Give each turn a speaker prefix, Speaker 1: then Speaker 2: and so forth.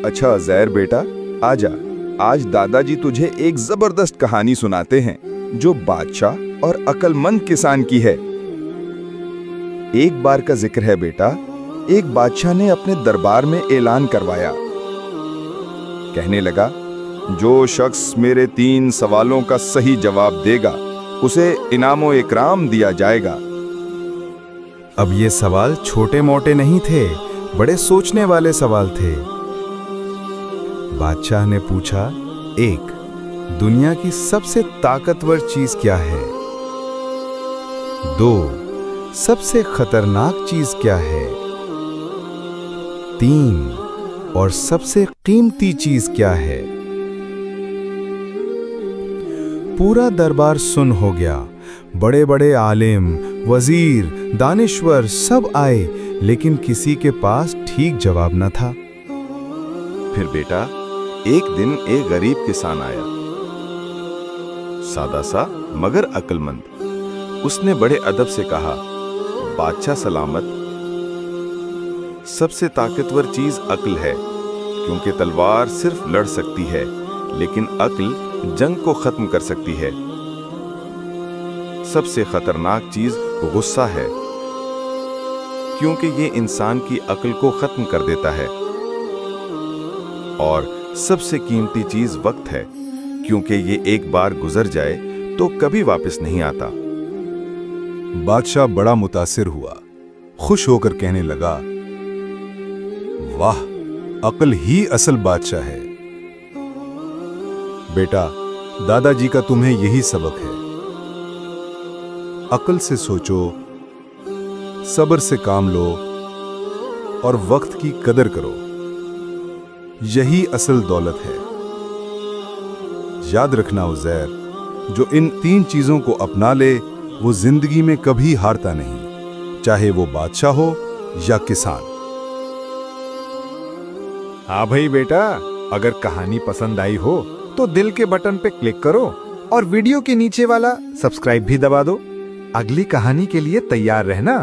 Speaker 1: अच्छा ज़ैर बेटा, आजा, आज दादाजी तुझे एक जबरदस्त कहानी सुनाते हैं जो बादशाह और अक्लमंद किसान की है। एक बार का जिक्र है बेटा, एक बादशाह ने अपने दरबार में ऐलान करवाया। कहने लगा, जो शख्स मेरे 3 सवालों का सही जवाब देगा उसे इनामो इकराम दिया जाएगा।
Speaker 2: अब ये सवाल छोटे मोटे नहीं थे, बड़े सोचने वाले सवाल थे। बादशाह ने पूछा, 1. दुनिया की सबसे ताकतवर चीज क्या है? 2. सबसे खतरनाक चीज क्या है? 3. और सबसे कीमती चीज क्या है? पूरा दरबार सुन हो गया। बड़े बड़े आलिम, वजीर, दानिश्वर सब आए, लेकिन किसी के पास ठीक जवाब न था।
Speaker 1: फिर बेटा, एक दिन एक गरीब किसान आया, सादा सा मगर अक्लमंद। उसने बड़े अदब से कहा, बादशाह सलामत, सबसे ताकतवर चीज अक्ल है, क्योंकि तलवार सिर्फ लड़ सकती है, लेकिन अक्ल जंग को खत्म कर सकती है। सबसे खतरनाक चीज गुस्सा है, क्योंकि ये इंसान की अक्ल को खत्म कर देता है। और सबसे कीमती चीज वक्त है, क्योंकि ये एक बार गुजर जाए तो कभी वापस नहीं आता।
Speaker 3: बादशाह बड़ा मुतासिर हुआ, खुश होकर कहने लगा, वाह, अक्ल ही असल बादशाह है। बेटा, दादाजी का तुम्हें यही सबक है। अक्ल से सोचो, सब्र से काम लो और वक्त की कदर करो। यही असल दौलत है। याद रखना उज़ैर, जो इन 3 चीजों को अपना ले वो जिंदगी में कभी हारता नहीं, चाहे वो बादशाह हो या किसान।
Speaker 4: हाँ भाई बेटा, अगर कहानी पसंद आई हो तो दिल के बटन पे क्लिक करो और वीडियो के नीचे वाला सब्सक्राइब भी दबा दो। अगली कहानी के लिए तैयार रहना।